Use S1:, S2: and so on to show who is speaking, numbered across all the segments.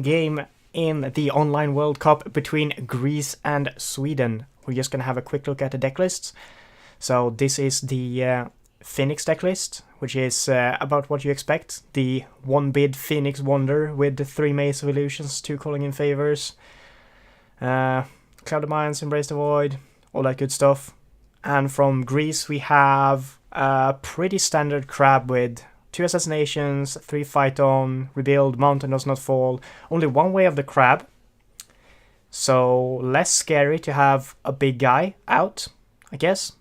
S1: game in the online World Cup between Greece and Sweden. We're just going to have a quick look at the deck lists. So this is the Phoenix deck list, which is about what you expect. The one-bid Phoenix Wonder with the 3 Maze of Illusions, 2 Calling in Favors, Cloud of Minds, Embrace the Void, all that good stuff. And from Greece we have a pretty standard crab with 2 Assassinations, 3 Fight On, Rebuild, Mountain Does Not Fall, only 1 Way of the Crab. So less scary to have a big guy out, I guess.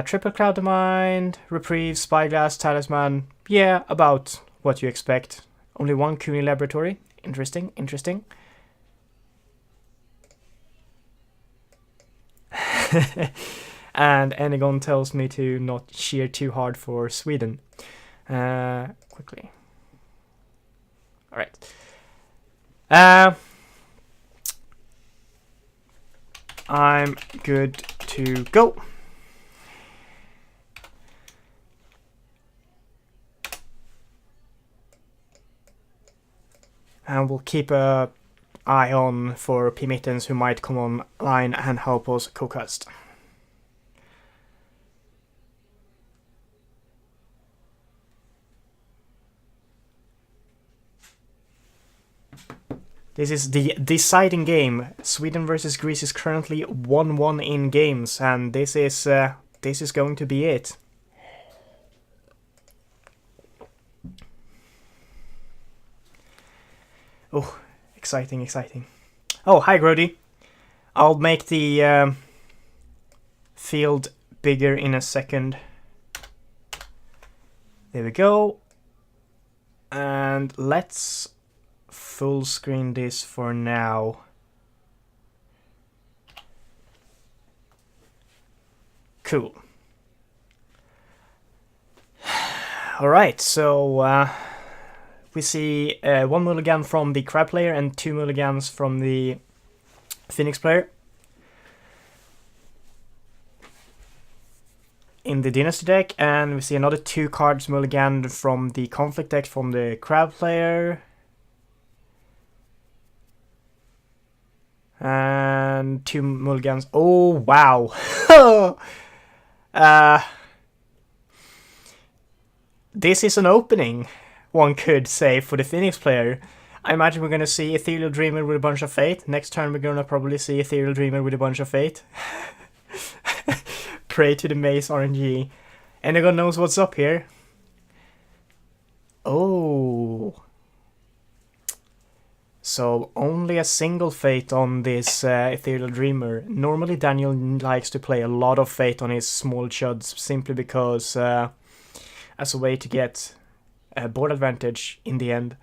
S1: Triple Cloud of Mind, Reprieve, Spyglass, Talisman. Yeah, about what you expect. Only 1 Cooney Laboratory. Interesting. And Enegon tells me to not cheer too hard for Sweden. Quickly. Alright. I'm good to go. And we'll keep an eye on for P-Mittens who might come online and help us co-cast. This is the deciding game. Sweden versus Greece is currently 1-1 in games, and this is going to be it. Oh, exciting. Oh, hi, Grody. I'll make the field bigger in a second. There we go. And let's full screen this for now. Cool. Alright, so we see 1 mulligan from the Crab player and 2 mulligans from the Phoenix player. In the Dynasty deck, and we see another 2 cards mulligan from the Conflict deck from the Crab player. And 2 mulligans. Oh, wow. This is an opening, one could say, for the Phoenix player. I imagine we're going to see Ethereal Dreamer with a bunch of Fate. Next turn we're going to probably see Ethereal Dreamer with a bunch of Fate. Pray to the Maze RNG. Enegon knows what's up here. Oh. So only a single Fate on this Ethereal Dreamer. Normally Daniel likes to play a lot of Fate on his small chuds simply because as a way to get board advantage in the end.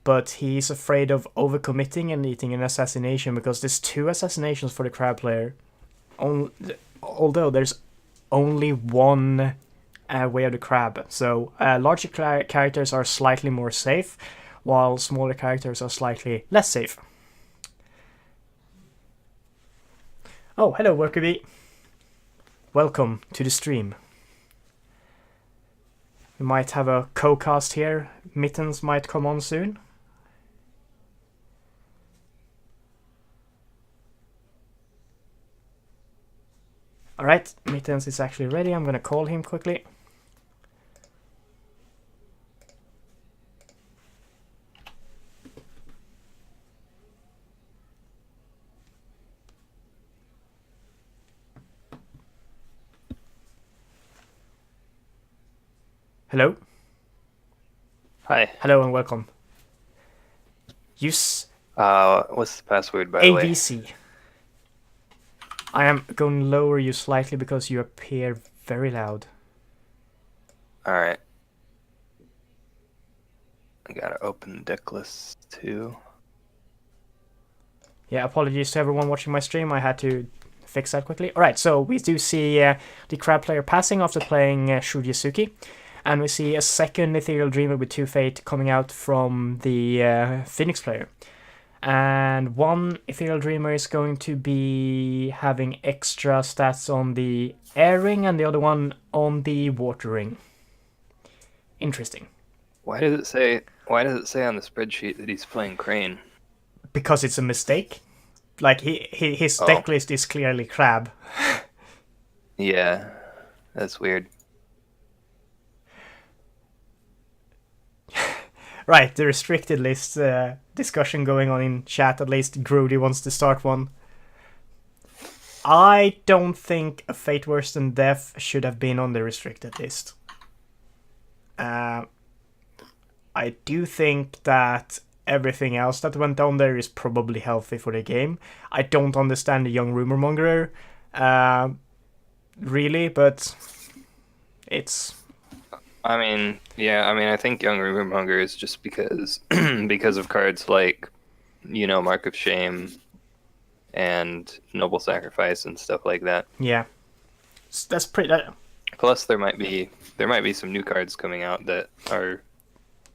S1: But he's afraid of overcommitting and eating an assassination because there's 2 assassinations for the Crab player. Although there's only 1 Way of the Crab. So larger characters are slightly more safe, while smaller characters are slightly less safe. Oh, hello, Workerbee. Welcome to the stream. We might have a co-cast here. Mittens might come on soon. Alright, Mittens is actually ready. I'm gonna call him quickly. Hello?
S2: Hi.
S1: Hello and welcome.
S2: What's the password, by the way?
S1: ABC. I am going to lower you slightly because you appear very loud.
S2: Alright. I gotta open the deck list too.
S1: Yeah, apologies to everyone watching my stream. I had to fix that quickly. Alright, so we do see the Crab player passing after playing Shujizuki. And we see a second Ethereal Dreamer with 2 Fate coming out from the Phoenix player. And 1 Ethereal Dreamer is going to be having extra stats on the Air Ring and the other one on the Water Ring. Interesting.
S2: Why does it say Why does it say on the spreadsheet that he's playing Crane?
S1: Because it's a mistake. Like, his deck list is clearly Crab.
S2: Yeah, that's weird.
S1: Right, the restricted list discussion going on in chat. At least Grody wants to start one. I don't think a Fate Worse Than Death should have been on the restricted list. I do think that everything else that went on there is probably healthy for the game. I don't understand the Young Rumor Mongerer, really, but it's...
S2: I mean, I think Young Rumor Monger is just because because of cards like, Mark of Shame and Noble Sacrifice and stuff like that.
S1: Yeah, that's pretty.
S2: Plus, there might be some new cards coming out that are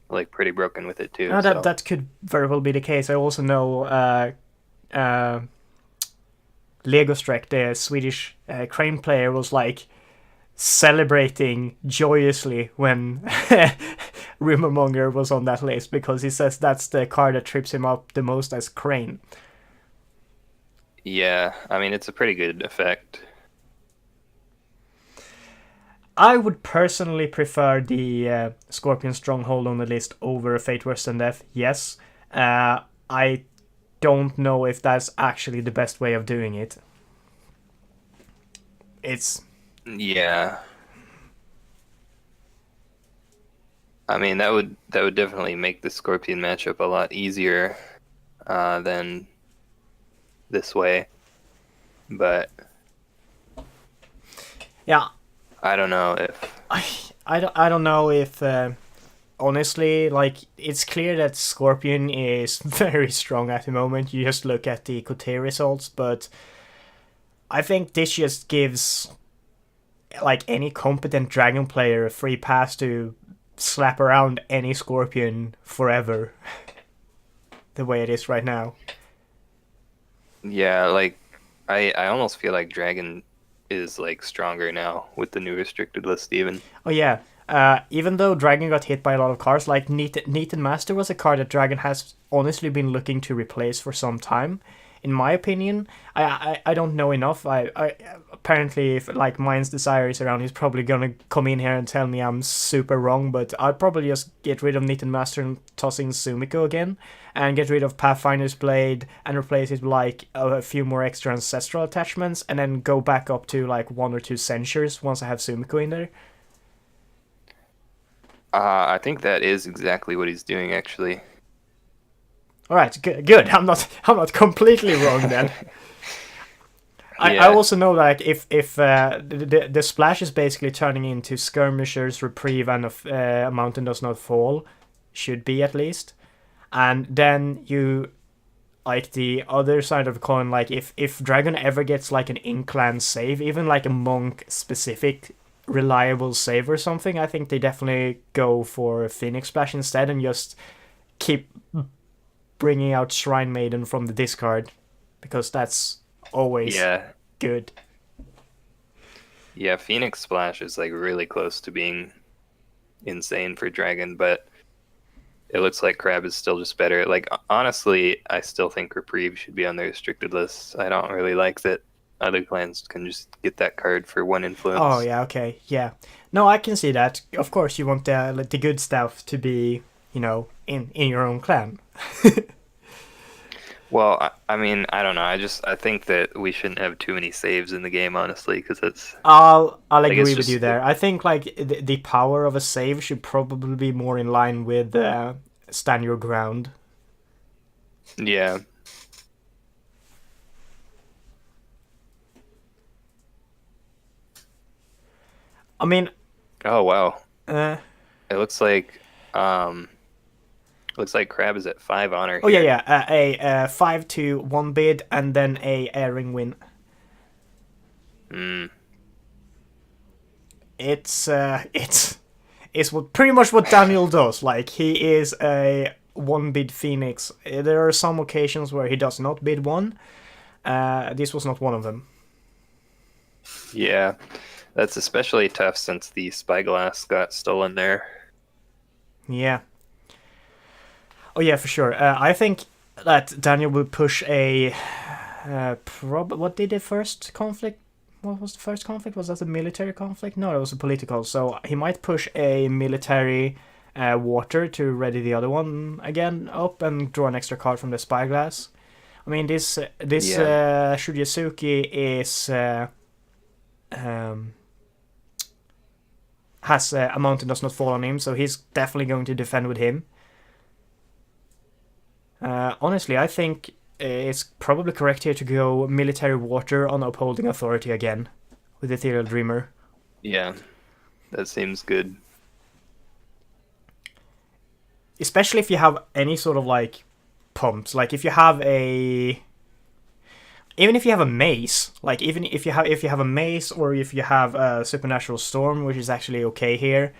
S2: like pretty broken with it too.
S1: No, that could very well be the case. I also know Lego Strek, the Swedish crane player, was like celebrating joyously when Rumormonger was on that list because he says that's the card that trips him up the most as Crane.
S2: Yeah, I mean, it's a pretty good effect.
S1: I would personally prefer the Scorpion Stronghold on the list over a Fate Worse Than Death, yes. I don't know if that's actually the best way of doing it. It's...
S2: Yeah. I mean, that would definitely make the Scorpion matchup a lot easier than this way. But
S1: yeah,
S2: I don't know if
S1: I don't know if honestly, like, it's clear that Scorpion is very strong at the moment. You just look at the Cote results, but I think this just gives like any competent Dragon player a free pass to slap around any Scorpion forever. The way it is right now.
S2: Yeah, like I almost feel like Dragon is like stronger now with the new restricted list even.
S1: Oh yeah. Even though Dragon got hit by a lot of cards, like Neat Master was a card that Dragon has honestly been looking to replace for some time. In my opinion, I don't know enough. I apparently, if like Mind's Desire is around, he's probably gonna come in here and tell me I'm super wrong. But I'd probably just get rid of Neat Master and toss in Sumiko again, and get rid of Pathfinder's Blade and replace it with like a few more extra ancestral attachments, and then go back up to like 1 or 2 censures once I have Sumiko in there.
S2: I think that is exactly what he's doing, actually.
S1: All right, good. I'm not completely wrong then. I also know that if the splash is basically turning into Skirmishers, Reprieve, and a Mountain Does Not Fall, should be at least, and then you like the other side of the coin. Like if Dragon ever gets like an Inkland save, even like a monk specific reliable save or something, I think they definitely go for a Phoenix Splash instead and just keep bringing out Shrine Maiden from the discard, because that's always good.
S2: Yeah, Phoenix Splash is like really close to being insane for Dragon, but it looks like Crab is still just better. Like, honestly, I still think Reprieve should be on the restricted list. I don't really like that other clans can just get that card for 1 influence.
S1: Oh, yeah, okay, yeah. No, I can see that. Of course, you want the good stuff to be, in your own clan.
S2: Well, I mean, I don't know. I think that we shouldn't have too many saves in the game, honestly, because it's...
S1: I'll agree with you there. I think like the power of a save should probably be more in line with stand your ground.
S2: Yeah.
S1: I mean...
S2: Oh, wow.
S1: It
S2: looks like... Looks like Crab is at 5 honor.
S1: Oh, here. Yeah. A 5-1 bid and then a airing win. It's pretty much what Daniel does. Like, he is a 1 bid Phoenix. There are some occasions where he does not bid 1. This was not one of them.
S2: Yeah, that's especially tough since the Spyglass got stolen there.
S1: Yeah. Oh yeah, for sure. I think that Daniel will push a what did the first conflict? What was the first conflict? Was that a military conflict? No, it was a political. So he might push a military water to ready the other one again up and draw an extra card from the spyglass. I mean, this
S2: Yeah.
S1: Shuryazuki is um, has a mountain does not fall on him, so he's definitely going to defend with him. Honestly, I think it's probably correct here to go military water on upholding authority again with Ethereal Dreamer.
S2: Yeah, that seems good.
S1: Especially if you have any sort of like pumps. Like if you have a even if you have a mace, like even if you have a mace or if you have a supernatural storm, which is actually okay here,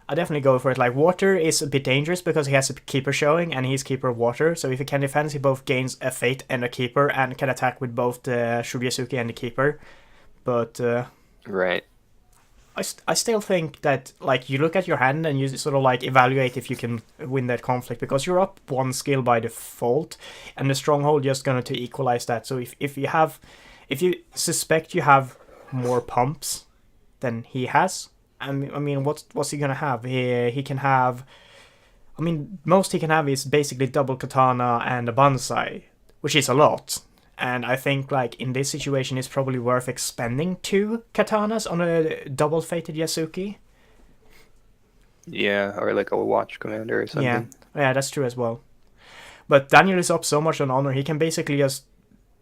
S1: I definitely go for it. Like water is a bit dangerous because he has a keeper showing and he's keeper of water. So if he can defend, he both gains a fate and a keeper and can attack with both the Shuryazuki and the keeper. But
S2: Right.
S1: I still think that like you look at your hand and you sort of like evaluate if you can win that conflict because you're up one skill by default, and the stronghold just going to equalize that. So if you suspect you have more pumps than he has, I mean what's he gonna have? He can have. I mean, most he can have is basically double katana and a banzai, which is a lot. And I think like in this situation, it's probably worth expending 2 katanas on a double fated Yasuki.
S2: Yeah, or like a watch commander or something.
S1: Yeah, that's true as well. But Daniel is up so much on honor, he can basically just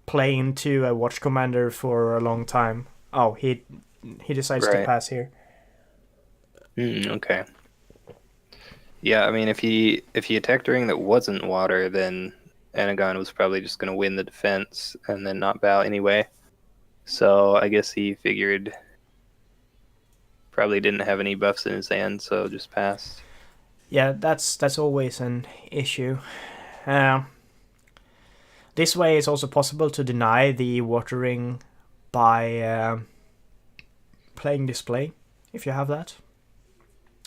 S1: play into a watch commander for a long time. Oh, he decides to
S2: Right.
S1: pass here.
S2: Okay. Yeah, I mean, if he attacked a ring that wasn't water, then Enegon was probably just going to win the defense and then not bow anyway. So I guess he figured probably didn't have any buffs in his hand, so just passed.
S1: Yeah, that's always an issue. Uh, this way, it's also possible to deny the watering by playing display, if you have that.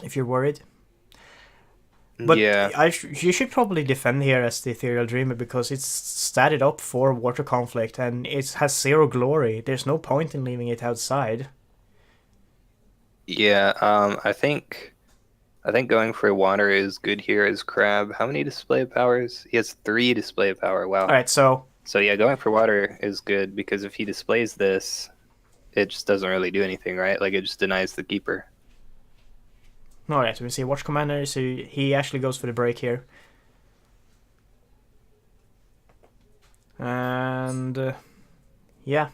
S1: If you're worried. But
S2: Yeah,
S1: you should probably defend here as the Ethereal Dreamer because it's statted up for water conflict and it has 0 glory. There's no point in leaving it outside.
S2: yeah. I think going for water is good here as Crab. How many display powers? He has 3 display power. Wow.
S1: All right, so
S2: So yeah, going for water is good because if he displays this, it just doesn't really do anything, right? Like it just denies the keeper.
S1: all right, we see Watch Commander, so he actually goes for the break here. And yeah.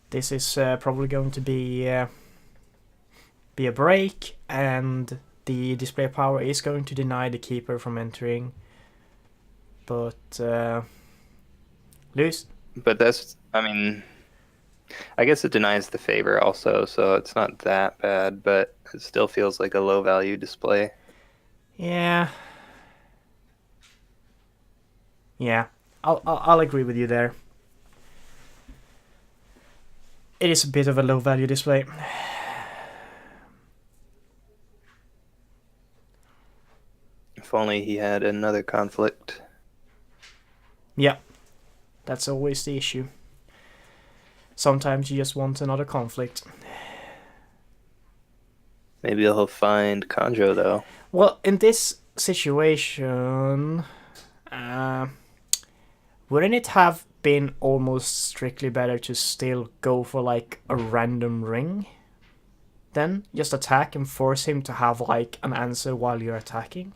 S1: This is probably going to be a break, and the display power is going to deny the keeper from entering. But lose.
S2: But that's, I mean, I guess it denies the favor also, so it's not that bad, but it still feels like a low value display.
S1: Yeah. Yeah. I'll agree with you there. It is a bit of a low value display.
S2: If only he had another conflict.
S1: Yeah. That's always the issue. Sometimes you just want another conflict.
S2: Maybe he'll find Kanjo though.
S1: Well, in this situation, wouldn't it have been almost strictly better to still go for like a random ring? Then just attack and force him to have like an answer while you're attacking.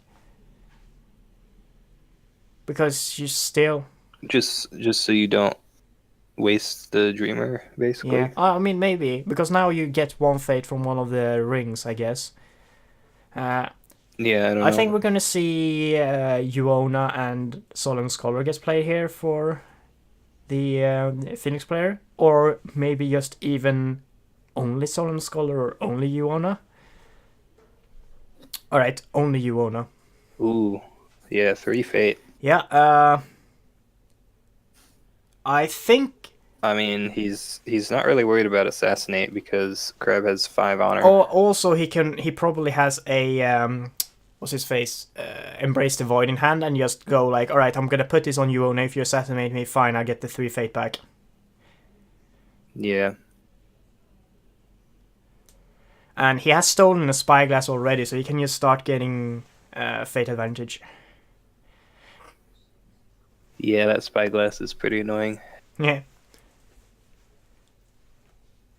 S1: Because you still,
S2: Just so you don't waste the dreamer, basically.
S1: yeah. I mean maybe because now you get 1 fate from one of the rings, I guess.
S2: Yeah, I don't know.
S1: I think we're gonna see Yuona and Solemn Scholar gets played here for the Phoenix player, or maybe just even only Solemn Scholar or only Yuona. All right, only Yuona.
S2: Ooh, yeah, 3 fate.
S1: Yeah. I think
S2: I mean, he's not really worried about assassinate because Crab has 5 honor.
S1: Or also he probably has a what's his face, embrace the void in hand and just go like, all right, I'm gonna put this on you, Ona. If you assassinate me, fine, I get the 3 fate back.
S2: Yeah.
S1: And he has stolen a spyglass already, so he can just start getting fate advantage.
S2: Yeah, that spyglass is pretty annoying.
S1: Yeah.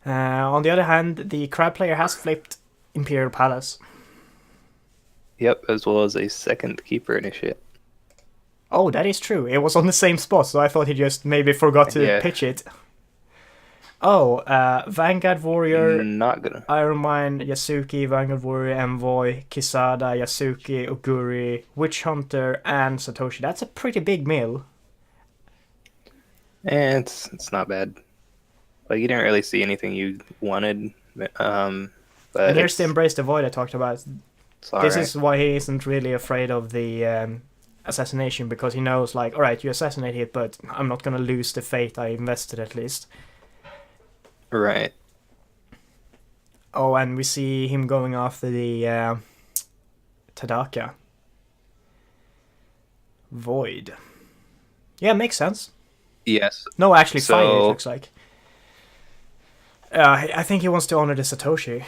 S1: On the other hand, the Crab player has flipped Imperial Palace.
S2: Yep, as well as a second keeper initiate.
S1: Oh, that is true. It was on the same spot, so I thought he just maybe forgot to
S2: Yeah.
S1: pitch it. Oh, Vanguard Warrior,
S2: Not gonna.
S1: Iron Mine, Yasuki, Vanguard Warrior, Envoy, Kisada, Yasuki, Oguri, Witch Hunter, and Satoshi. That's a pretty big mill.
S2: It's not bad. Like, you didn't really see anything you wanted, but
S1: And here's the Embrace the Void I talked about.
S2: it's
S1: This
S2: alright.
S1: is why he isn't really afraid of the assassination, because he knows, like, alright, you assassinate it, but I'm not gonna lose the fate I invested at least.
S2: Right.
S1: Oh, and we see him going after the Tadaka. Void. Yeah, makes sense.
S2: Yes.
S1: No, actually,
S2: So-
S1: fire, it looks like. I think he wants to honor the Satoshi.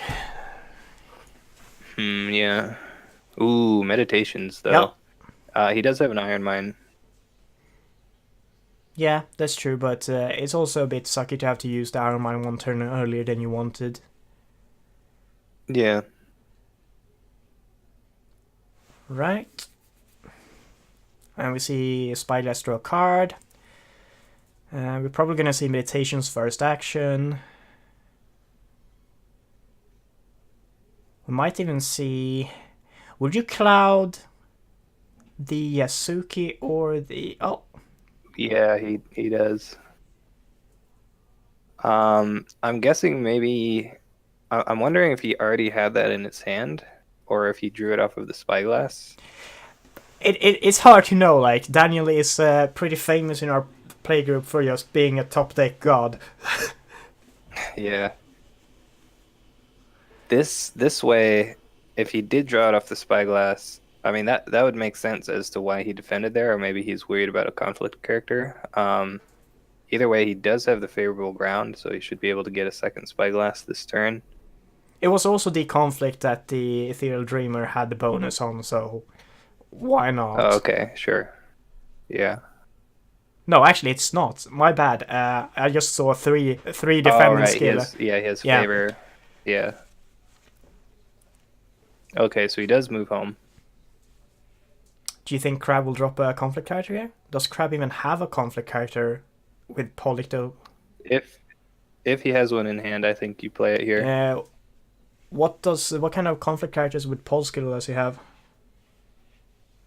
S2: Yeah. Ooh, meditations, though. He does have an iron mine.
S1: Yeah, that's true, but it's also a bit sucky to have to use the Iron Mine 1 turn earlier than you wanted.
S2: Yeah.
S1: Right. And we see Spyglass draw a card. We're probably gonna see Meditation's first action. We might even see... Would you cloud the Yasuki or the... Oh,
S2: Yeah, he does. I'm guessing maybe... I'm wondering if he already had that in his hand, or if he drew it off of the spyglass.
S1: it's hard to know. Like, Daniel is pretty famous in our playgroup for just being a top deck god.
S2: Yeah. This way, if he did draw it off the spyglass, I mean that would make sense as to why he defended there, or maybe he's worried about a conflict character. Either way, he does have the favorable ground, so he should be able to get a second spyglass this turn.
S1: It was also the conflict that the Ethereal Dreamer had the bonus on, so why not?
S2: Oh, okay, sure. Yeah.
S1: No, actually, it's not. My bad. I just saw three defending
S2: Oh, right.
S1: skill.
S2: He has
S1: Yeah.
S2: favor. Yeah. Okay, so he does move home.
S1: Do you think Crab will drop a conflict character here? Does Crab even have a conflict character with Polycto?
S2: If he has one in hand, I think you play it here.
S1: What kind of conflict characters with Pole skill does he have?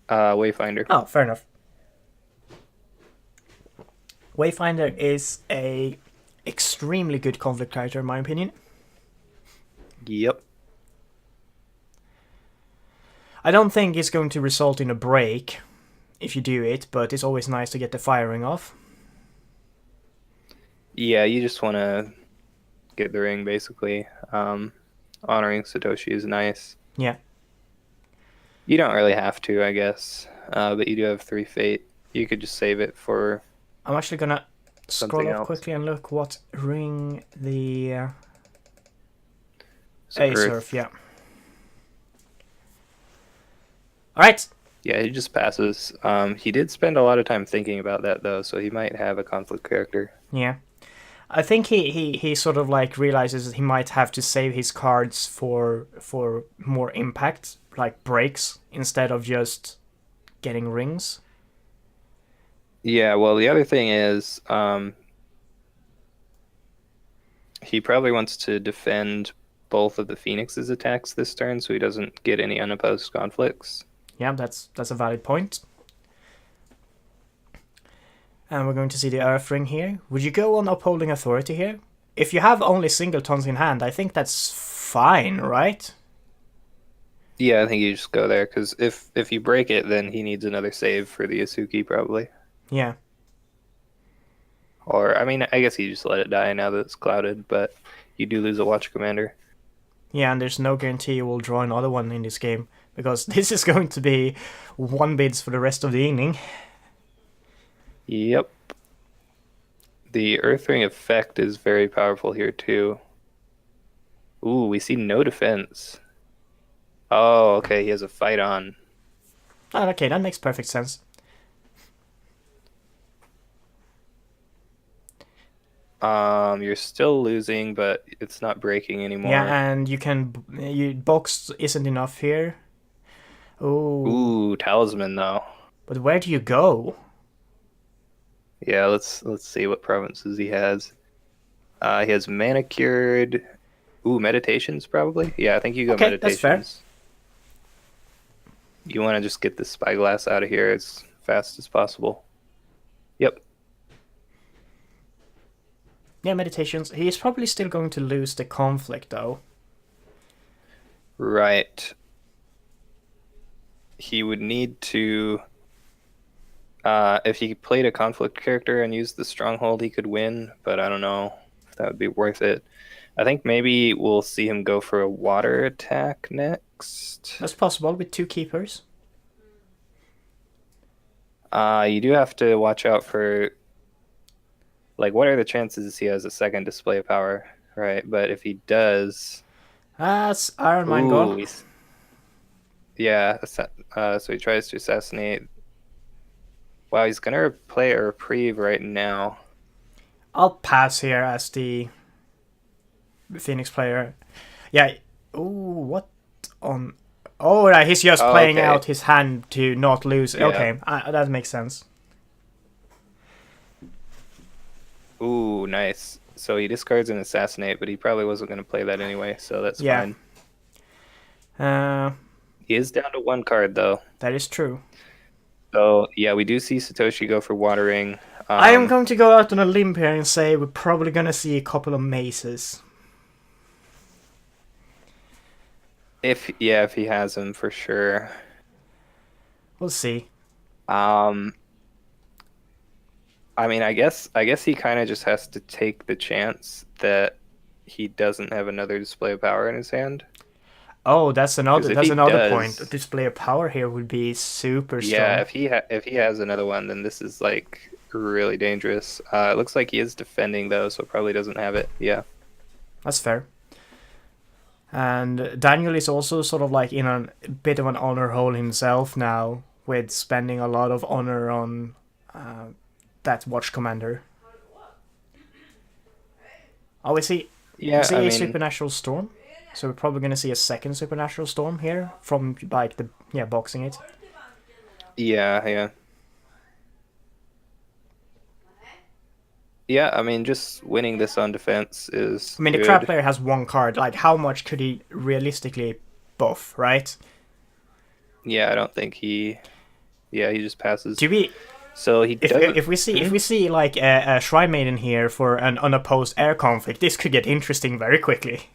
S2: Wayfinder.
S1: Oh, fair enough. Wayfinder is a extremely good conflict character in my opinion.
S2: Yep.
S1: I don't think it's going to result in a break if you do it, but it's always nice to get the firing off.
S2: Yeah, you just want to get the ring, basically. Honoring Satoshi is nice.
S1: Yeah.
S2: You don't really have to, I guess. But you do have 3 fate. You could just save it for...
S1: I'm actually gonna scroll
S2: Something
S1: up
S2: else.
S1: quickly and look what ring the
S2: Earth.
S1: Surf, yeah. Alright.
S2: Yeah, he just passes. He did spend a lot of time thinking about that, though, so he might have a conflict character.
S1: Yeah. I think he sort of like realizes that he might have to save his cards for more impact, like breaks, instead of just getting rings.
S2: Yeah, well, the other thing is, he probably wants to defend both of the Phoenix's attacks this turn, so he doesn't get any unopposed conflicts.
S1: Yeah, that's a valid point. And we're going to see the Earth Ring here. Would you go on Upholding Authority here? If you have only singletons in hand, I think that's fine, right?
S2: Yeah, I think you just go there, because if you break it, then he needs another save for the Asuki, probably.
S1: Yeah.
S2: Or, I mean, I guess you just let it die now that it's clouded, but you do lose a Watch Commander.
S1: Yeah, and there's no guarantee you will draw another one in this game, because this is going to be one bids for the rest of the evening.
S2: Yep. The Earthring effect is very powerful here, too. Ooh, we see no defense. Oh, okay, he has a fight on.
S1: Oh, okay, that makes perfect sense.
S2: You're still losing, but it's not breaking anymore.
S1: Yeah, and you can... box isn't enough here. Oh.
S2: Ooh, Talisman, though.
S1: But where do you go?
S2: Yeah, let's see what provinces he has. He has Manicured. Ooh, Meditations, probably? Yeah, I think you go
S1: Okay, that's fair.
S2: Meditations. You want to just get the Spyglass out of here as fast as possible. Yep.
S1: Yeah, Meditations. He's probably still going to lose the conflict, though.
S2: Right. He would need to... if he played a conflict character and used the Stronghold, he could win, but I don't know if that would be worth it. I think maybe we'll see him go for a water attack next.
S1: That's possible with 2 keepers.
S2: You do have to watch out for... Like, what are the chances he has a second display of power, right? But if he does...
S1: That's Iron Mine gone.
S2: Yeah, so he tries to assassinate... Wow, he's gonna play a reprieve right now.
S1: I'll pass here as the Phoenix player. Yeah. Ooh, what on... Oh, yeah, he's just playing out his hand to not lose. Yeah. Okay, that makes sense.
S2: Ooh, nice. So he discards an assassinate, but he probably wasn't going to play that anyway, so that's fine. He is down to 1 card, though.
S1: That is true.
S2: So, yeah, we do see Satoshi go for watering.
S1: I am going to go out on a limb here and say we're probably going to see a couple of maces.
S2: If he has them, for sure.
S1: We'll see.
S2: I mean, I guess he kind of just has to take the chance that he doesn't have another display of power in his hand.
S1: Oh, that's another point. A display of power here would be super strong.
S2: Yeah, if he has another one, then this is like really dangerous. It looks like he is defending though, so probably doesn't have it. Yeah,
S1: that's fair. And Daniel is also sort of like in a bit of an honor hole himself now, with spending a lot of honor on that watch commander. Oh, we see a supernatural storm. So we're probably going to see a second supernatural storm here from like the boxing it.
S2: Yeah. Yeah, I mean, just winning this on defense is.
S1: I mean,
S2: good.
S1: The crab player has 1 card. Like, how much could he realistically buff, right?
S2: Yeah, I don't think he. Yeah, he just passes.
S1: So he if we see like a Shrine Maiden here for an unopposed air conflict, this could get interesting very quickly.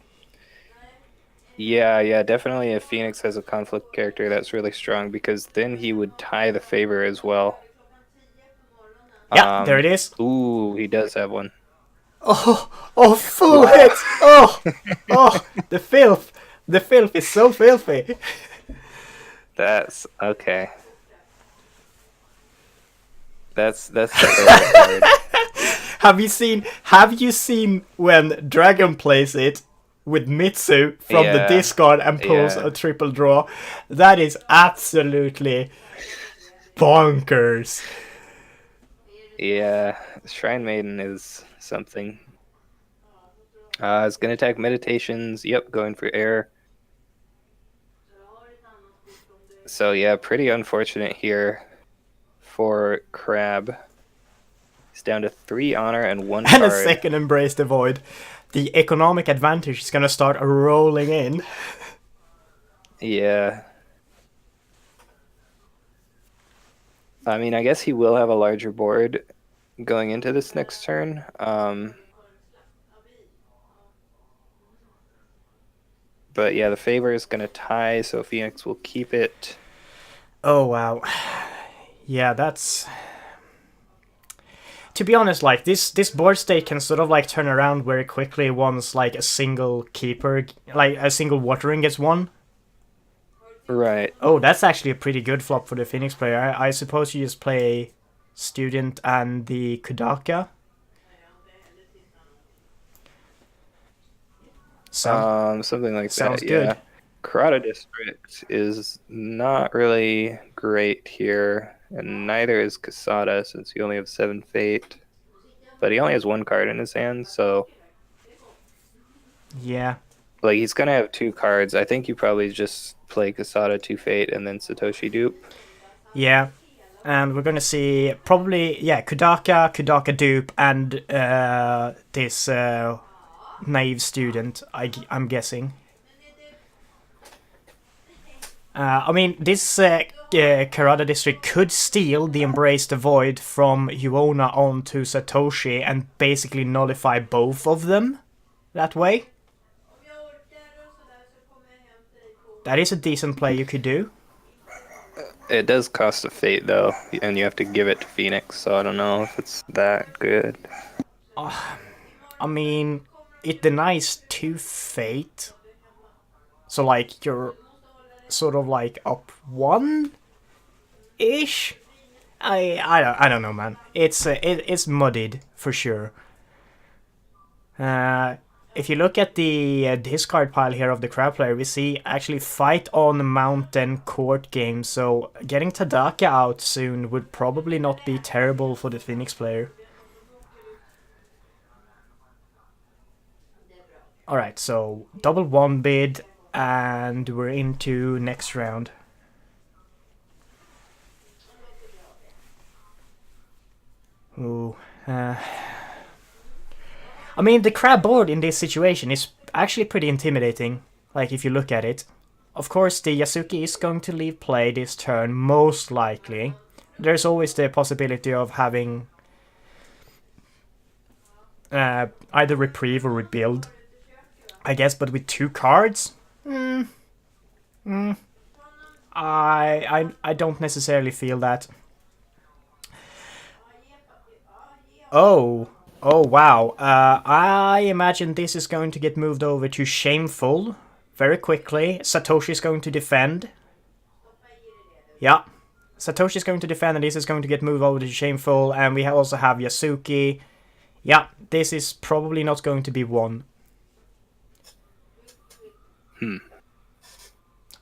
S2: Yeah, definitely. If Phoenix has a conflict character, that's really strong because then he would tie the favor as well.
S1: Yeah, there it is.
S2: Ooh, he does have one.
S1: Oh, full hit! Oh, the filth! The filth is so filthy.
S2: That's okay. That's hard.
S1: Have you seen when Dragon plays it with Mitsu from the discard and pulls a triple draw? That is absolutely bonkers.
S2: Yeah, Shrine Maiden is something. It's gonna attack Meditations. Yep, going for air. So yeah, pretty unfortunate here for Crab. He's down to 3 honor and 1
S1: and
S2: card.
S1: A second Embrace the Void. The economic advantage is gonna start rolling in.
S2: Yeah. I mean, I guess he will have a larger board going into this next turn. But yeah, the favor is going to tie, so Phoenix will keep it.
S1: Oh, wow. Yeah, that's... to be honest, like this board state can sort of like turn around very quickly once like a single keeper, like a single watering gets won.
S2: Right.
S1: Oh, that's actually a pretty good flop for the Phoenix player. I suppose you just play Student and the Kudaka.
S2: Something like
S1: sounds
S2: that.
S1: good.
S2: Yeah. Karada District is not really great here, and neither is Casada since you only have 7 fate. But he only has 1 card in his hand, so
S1: Yeah.
S2: like he's gonna have 2 cards. I think you probably just play Casada 2 fate and then Satoshi dupe.
S1: Yeah. And we're gonna see probably Kudaka dupe, and this naive student. I'm guessing. I mean, this Karada district could steal the Embrace the Void from Yuona onto Satoshi and basically nullify both of them that way. That is a decent play you could do.
S2: It does cost a fate though, and you have to give it to Phoenix, so I don't know if it's that good.
S1: I mean, it denies 2 fate. So, like, you're sort of like up 1-ish? I don't know, man. It's muddied for sure. If you look at the discard pile here of the crab player, we see actually fight on mountain court game. So getting Tadaka out soon would probably not be terrible for the Phoenix player. All right, so double 1 bid, and we're into next round. Ooh. I mean, the crab board in this situation is actually pretty intimidating, like if you look at it. Of course, the Yasuki is going to leave play this turn, most likely. There's always the possibility of having either reprieve or rebuild, I guess, but with 2 cards? I don't necessarily feel that. Oh wow. I imagine this is going to get moved over to Shameful very quickly. Satoshi's going to defend. Yeah. Satoshi's going to defend, and this is going to get moved over to Shameful, and we also have Yasuki. Yeah, this is probably not going to be won.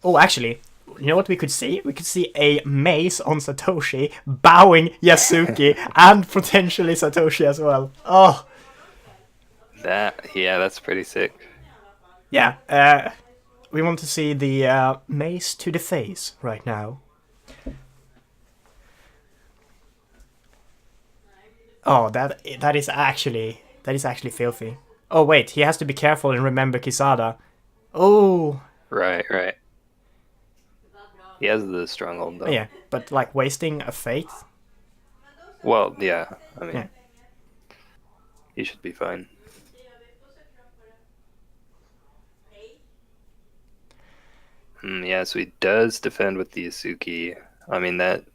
S1: Oh, actually, you know what we could see? We could see a mace on Satoshi, bowing Yasuki, and potentially Satoshi as well. Oh.
S2: That's pretty sick.
S1: Yeah, we want to see the mace to the face right now. Oh, that is actually filthy. Oh wait, he has to be careful and remember Kisada. Oh.
S2: Right. He has the stronghold though.
S1: Yeah, but like wasting a fate.
S2: Well, yeah. I mean,
S1: Yeah.
S2: He should be fine. Yeah, so he does defend with the Yasuki. I mean, that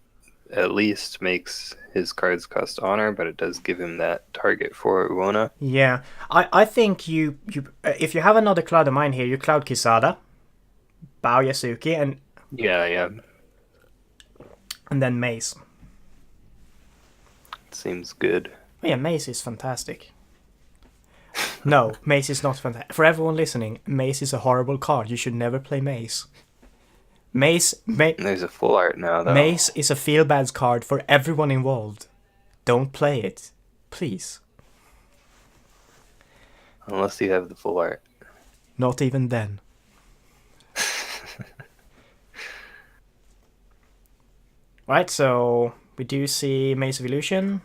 S2: at least makes his cards cost honor, but it does give him that target for Uona.
S1: Yeah, I think you if you have another Cloud of Mine here, you Cloud Kisada, bow Yasuki, and
S2: Yeah.
S1: and then Mace.
S2: Seems good.
S1: Oh, yeah, Mace is fantastic. No, Mace is not fantastic. For everyone listening, Mace is a horrible card. You should never play Mace.
S2: There's a full art now, though.
S1: Mace is a feel-bad card for everyone involved. Don't play it. Please.
S2: Unless you have the full art.
S1: Not even then. Right, so we do see Mace of Illusion.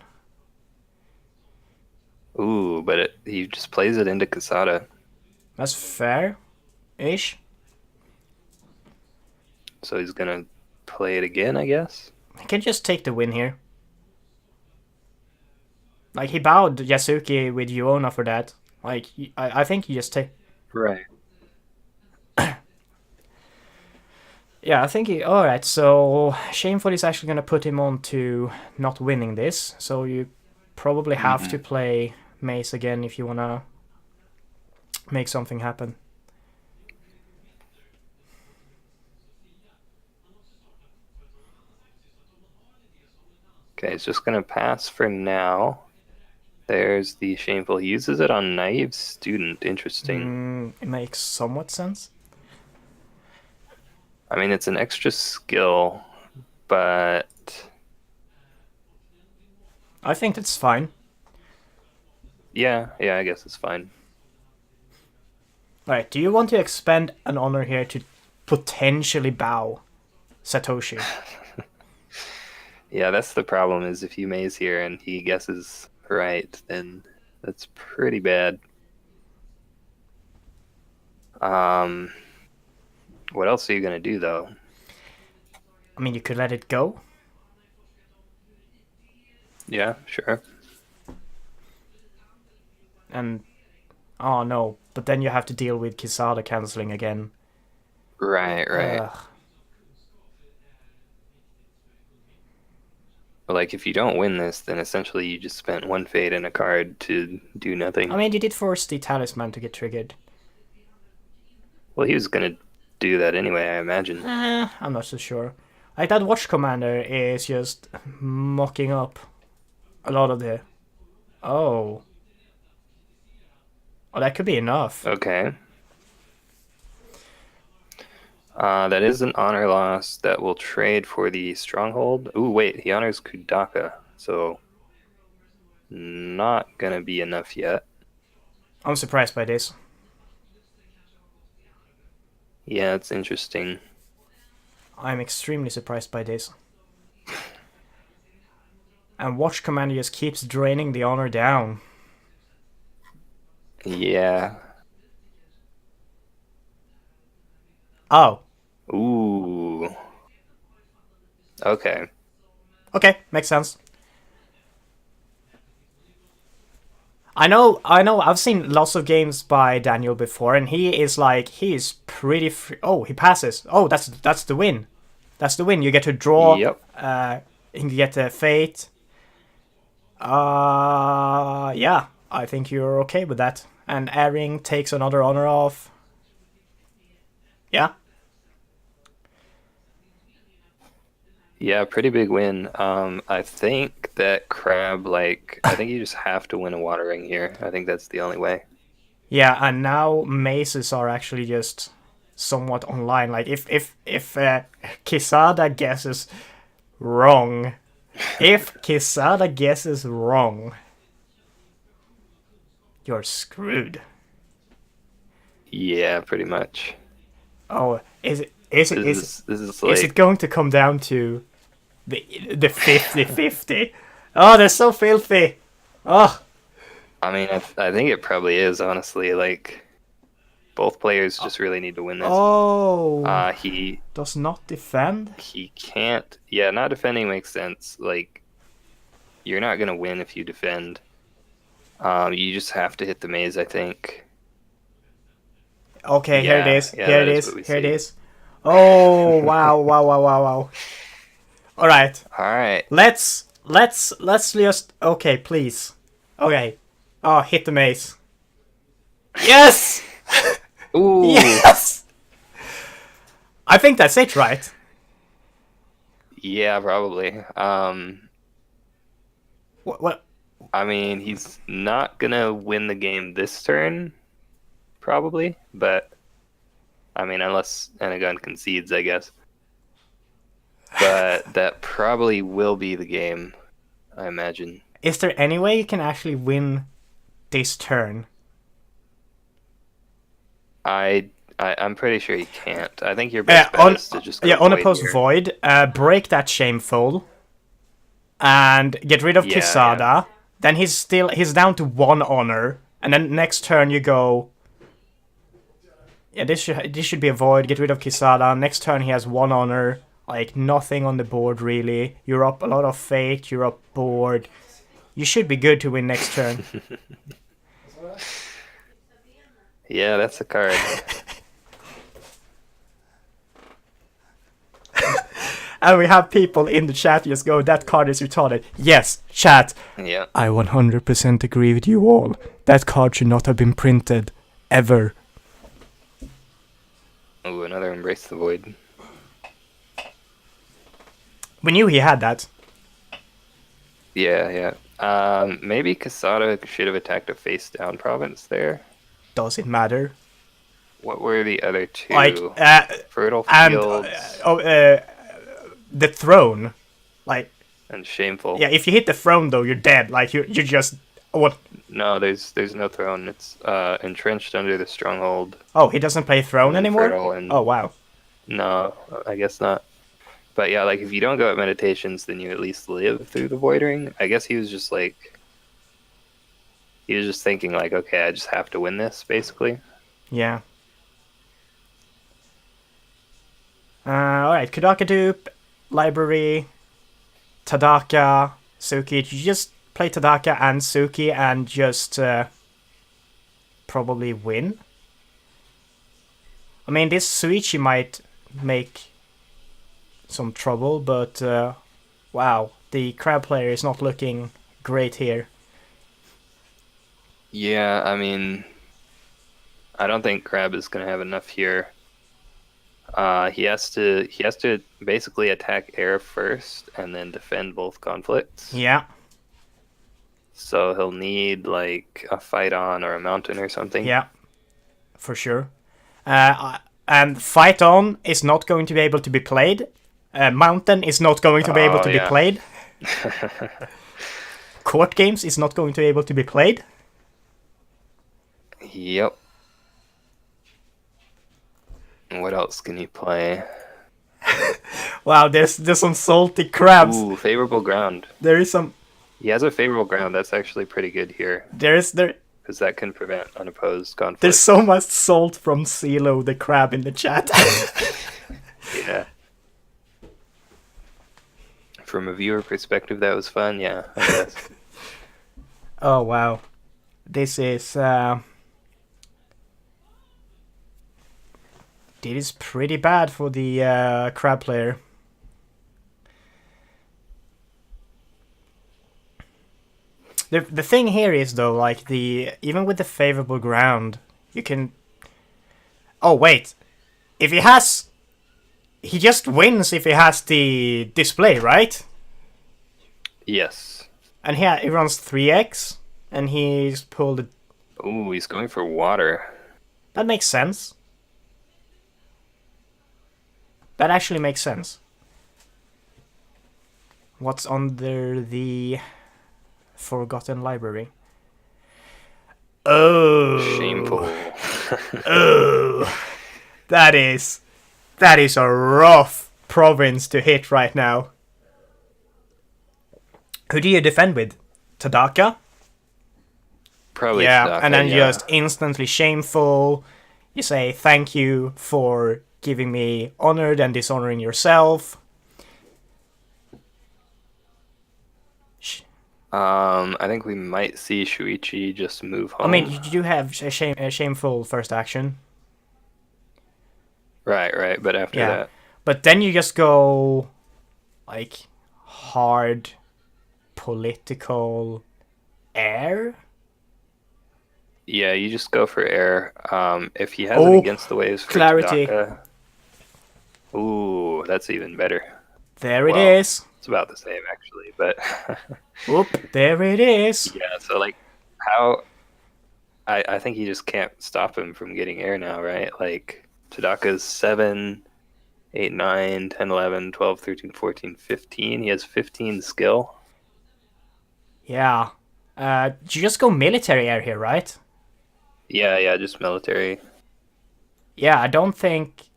S2: Ooh, but he just plays it into Casada.
S1: That's fair-ish.
S2: So he's gonna play it again, I guess?
S1: He can just take the win here. Like, he bowed Yasuki with Yuona for that. Like, I think he just take...
S2: Right.
S1: Yeah, I think he... Alright, so Shameful is actually going to put him on to not winning this. So you probably have to play Mace again if you want to make something happen.
S2: Okay, it's just gonna pass for now. There's the Shameful. He uses it on Naive Student. Interesting.
S1: It makes somewhat sense.
S2: I mean, it's an extra skill, but
S1: I think that's fine.
S2: yeah, I guess it's fine.
S1: Alright, do you want to expend an honor here to potentially bow Satoshi?
S2: Yeah, that's the problem, is if you maze here and he guesses right, then that's pretty bad. What else are you gonna do, though?
S1: I mean, you could let it go.
S2: Yeah, sure.
S1: And oh no, but then you have to deal with Kisada cancelling again.
S2: Right. But like, if you don't win this, then essentially you just spent one fate and a card to do nothing.
S1: I mean, you did force the talisman to get triggered.
S2: Well, he was gonna do that anyway, I imagine.
S1: I'm not so sure. Like, that watch commander is just mocking up a lot of the... Oh, that could be enough.
S2: Okay. That is an honor loss that will trade for the stronghold. Ooh, wait, he honors Kudaka, so not gonna be enough yet.
S1: I'm surprised by this.
S2: Yeah, it's interesting.
S1: I'm extremely surprised by this. And watch commander just keeps draining the honor down.
S2: Yeah.
S1: Oh.
S2: Ooh. Okay.
S1: Okay, makes sense. I know, I've seen lots of games by Daniel before, and he is pretty free. Oh, he passes. Oh, that's the win. That's the win. You get to draw.
S2: Yep.
S1: You get a fate. Yeah, I think you're okay with that. And Airing takes another honor off. Yeah.
S2: Yeah, pretty big win. I think that Crab, I think you just have to win a water ring here. I think that's the only way.
S1: Yeah, and now maces are actually just somewhat online. Like, if Kisada guesses wrong, you're screwed.
S2: Yeah, pretty much.
S1: Oh, is
S2: This is like,
S1: is it going to come down to the 50-50? Oh, they're so filthy. Oh.
S2: I mean, I think it probably is, honestly. Like, both players just really need to win this.
S1: Oh.
S2: He
S1: does not defend?
S2: He can't. Yeah, not defending makes sense. Like, you're not going to win if you defend. You just have to hit the maze, I think.
S1: Okay,
S2: Yeah,
S1: here it is.
S2: yeah,
S1: Here
S2: that
S1: it
S2: is
S1: is.
S2: what we
S1: Here it
S2: see.
S1: is. Oh, wow. All right.
S2: All right.
S1: Let's just... Okay, please. Okay. Oh, hit the maze. Yes!
S2: Ooh.
S1: Yes! I think that's it, right?
S2: Yeah, probably.
S1: What?
S2: I mean, he's not gonna win the game this turn, probably. But I mean, unless Enegon concedes, I guess. But that probably will be the game, I imagine.
S1: Is there any way you can actually win this turn?
S2: I'm pretty sure he can't. I think your best bet is to just go
S1: unopposed
S2: here.
S1: void, break that shameful, and get rid of
S2: Yeah,
S1: Kisada.
S2: yeah.
S1: Then he's down to 1 honor, and then next turn you go. Yeah, this should be a void. Get rid of Kisada. Next turn he has 1 honor, like nothing on the board really. You're up a lot of fate. You're up board. You should be good to win next turn.
S2: Yeah, that's a card.
S1: And we have people in the chat just go, that card is retarded. Yes, chat.
S2: Yeah.
S1: I 100% agree with you all. That card should not have been printed. Ever.
S2: Ooh, another Embrace the Void.
S1: We knew he had that.
S2: Yeah. Maybe Casada should have attacked a face-down province there.
S1: Does it matter?
S2: What were the other two?
S1: Like,
S2: Fertile
S1: and
S2: Fields
S1: the throne. Like,
S2: and Shameful.
S1: yeah, if you hit the throne though, you're dead. Like, you just what?
S2: No, there's no throne. It's entrenched under the stronghold.
S1: Oh, he doesn't play throne anymore.
S2: And,
S1: oh wow.
S2: No, I guess not. But yeah, like if you don't go at meditations, then you at least live through the Void Ring. I guess he was just thinking like, okay, I just have to win this, basically.
S1: Yeah. Alright, Kudaka Dupe, Library, Tadaka, Suki. You just play Tadaka and Suki and just probably win. I mean, this Suichi might make some trouble, but wow, the crab player is not looking great here.
S2: Yeah, I mean, I don't think Crab is going to have enough here. He has to basically attack air first and then defend both conflicts.
S1: Yeah.
S2: So he'll need like a fight on or a mountain or something.
S1: Yeah, for sure. And fight on is not going to be able to be played. Mountain is not going to be able to be played. Court games is not going to be able to be played.
S2: Yep. What else can he play?
S1: Wow, there's some salty crabs.
S2: Ooh, favorable ground.
S1: There is some.
S2: He has a favorable ground. That's actually pretty good here.
S1: There.
S2: Because that can prevent unopposed conflict.
S1: There's so much salt from CeeLo the crab in the chat.
S2: Yeah. From a viewer perspective, that was fun. Yeah, I guess.
S1: Oh wow, this is pretty bad for the crab player. The thing here is though, like even with the favorable ground, you can. Oh wait, if he just wins if he has the display, right?
S2: Yes.
S1: And he runs 3x, and he's pulled.
S2: Ooh, he's going for water.
S1: That makes sense. That actually makes sense. What's under the Forgotten Library? Oh.
S2: Shameful.
S1: Oh. That is a rough province to hit right now. Who do you defend with? Tadaka?
S2: Probably
S1: yeah,
S2: Tadaka,
S1: and then just instantly shameful. You say thank you for giving me honor and dishonoring yourself.
S2: I think we might see Shuichi just move home.
S1: I mean, you do have a shameful first action.
S2: Right, but after that...
S1: But then you just go, like, hard political air?
S2: Yeah, you just go for air. If he has it against the waves for
S1: clarity.
S2: Tadaka, ooh, that's even better.
S1: There it is.
S2: It's about the same, actually, but...
S1: Oop, there it is.
S2: Yeah, so, like, how... I think you just can't stop him from getting air now, right? Like, Tadaka's 7, 8, 9, 10, 11, 12, 13, 14, 15. He has 15 skill.
S1: Yeah. You just go military air here, right?
S2: Yeah, just military.
S1: Yeah, I don't think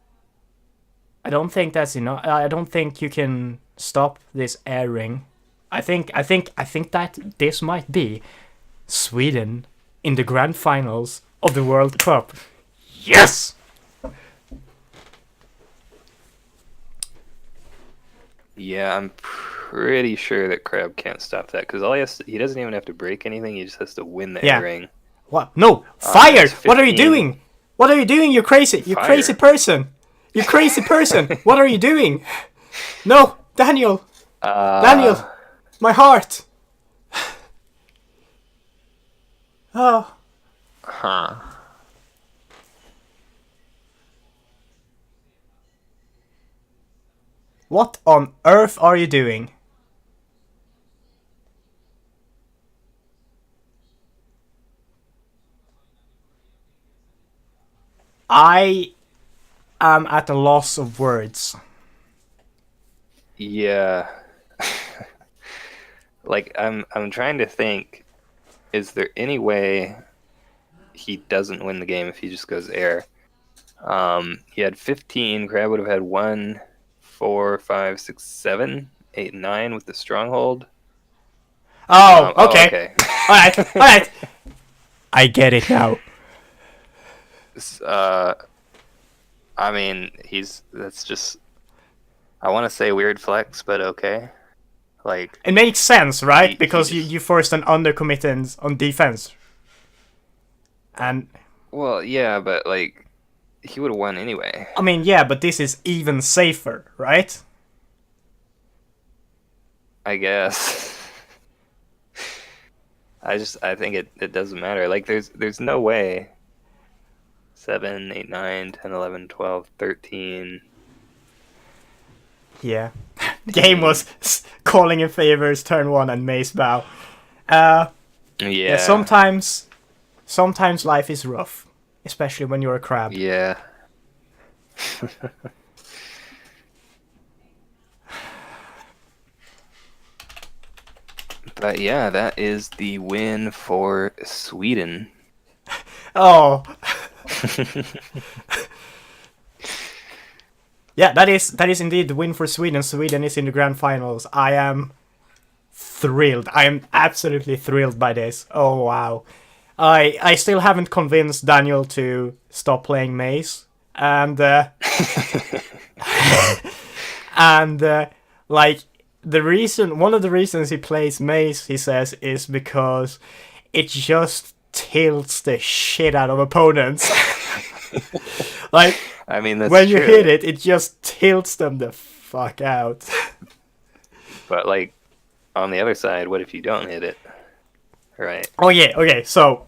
S1: that's enough. I don't think you can stop this air ring. I think that this might be Sweden in the grand finals of the World Cup. Yes.
S2: Yeah, I'm pretty sure that Crab can't stop that because he doesn't even have to break anything. He just has to win the air ring.
S1: What? No, fire! What are you doing? What are you doing? You're crazy. You crazy person. You crazy person. What are you doing? No! Daniel! Daniel!
S2: Uh,
S1: My heart! Oh.
S2: huh.
S1: What on earth are you doing? I am at a loss of words.
S2: Yeah. Like I'm trying to think, is there any way he doesn't win the game if he just goes air? He had 15, Crab would have had 1, 4, 5, 6, 7, 8, 9 with the stronghold.
S1: Oh,
S2: Oh,
S1: okay.
S2: okay.
S1: Alright, alright. I get it now.
S2: uh I mean, that's just, I want to say weird flex, but okay. Like,
S1: It makes sense, right?
S2: he
S1: Because
S2: just,
S1: you forced an undercommitment on defense. And,
S2: well, yeah, but like, he would have won anyway.
S1: I mean, yeah, but this is even safer, right?
S2: I guess. I think it doesn't matter. Like, there's no way. 7, 8, 9, 10, 11, 12, 13.
S1: Yeah. The game was calling in favors, turn 1 and mace bow. Yeah, sometimes life is rough. Especially when you're a crab.
S2: Yeah. But yeah, that is the win for Sweden.
S1: Oh. Yeah, that is indeed the win for Sweden. Sweden is in the grand finals. I am thrilled. I am absolutely thrilled by this. Oh wow. I still haven't convinced Daniel to stop playing Maze. And and like one of the reasons he plays Maze, he says, is because it just tilts the shit out of opponents. Like,
S2: I mean, that's
S1: when
S2: true.
S1: you hit it, it just tilts them the fuck out.
S2: But like, on the other side, what if you don't hit it? Right.
S1: Oh yeah, okay, so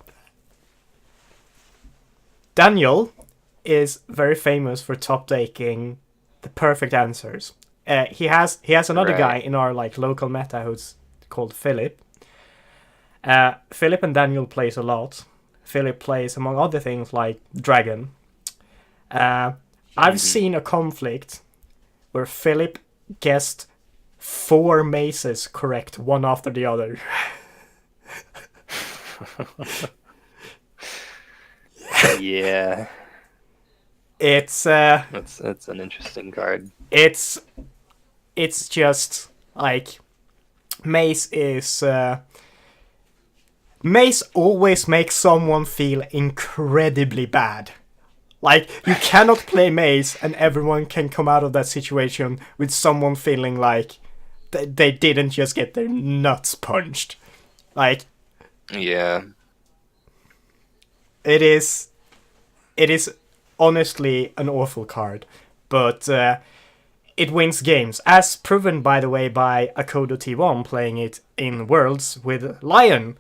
S1: Daniel is very famous for top taking the perfect answers. He has another
S2: Right.
S1: guy in our like local meta who's called Philip. Philip and Daniel plays a lot. Philip plays, among other things, like Dragon. I've seen a conflict where Philip guessed 4 maces correct, one after the other.
S2: Yeah.
S1: It's
S2: That's an interesting card.
S1: it's just like Mace is Mace always makes someone feel incredibly bad. Like, you cannot play Mace and everyone can come out of that situation with someone feeling like they didn't just get their nuts punched. Like,
S2: Yeah.
S1: it is honestly an awful card, but it wins games, as proven, by the way, by Akodo T1 playing it in Worlds with Lion.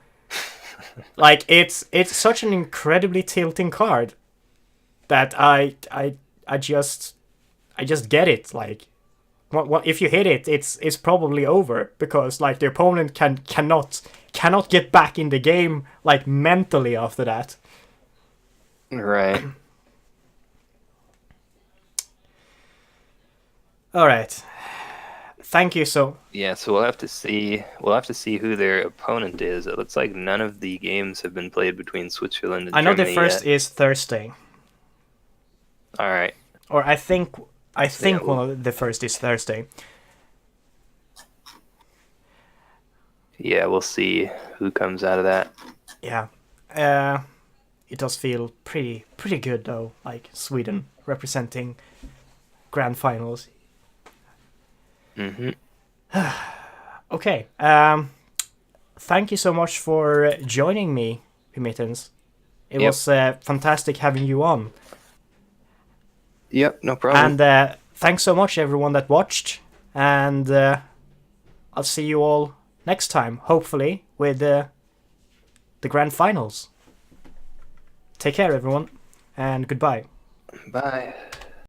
S1: Like, it's such an incredibly tilting card that I just get it. Like, what if you hit it, it's probably over, because like the opponent cannot get back in the game, like, mentally after that.
S2: Right.
S1: All right. Thank you. So
S2: Yeah, so we'll have to see who their opponent is. It looks like none of the games have been played between Switzerland and
S1: I know
S2: Germany
S1: the first
S2: yet.
S1: is Thursday,
S2: All right.
S1: or I think
S2: yeah,
S1: one of the first is Thursday.
S2: Yeah, we'll see who comes out of that.
S1: Yeah. It does feel pretty good though, like Sweden representing grand finals.
S2: Mm-hmm.
S1: Okay. Thank you so much for joining me, Mittens. It
S2: Yep.
S1: was fantastic having you on.
S2: Yep, no problem.
S1: And thanks so much everyone that watched. And I'll see you all next time, hopefully, with the grand finals. Take care, everyone, and goodbye.
S2: Bye.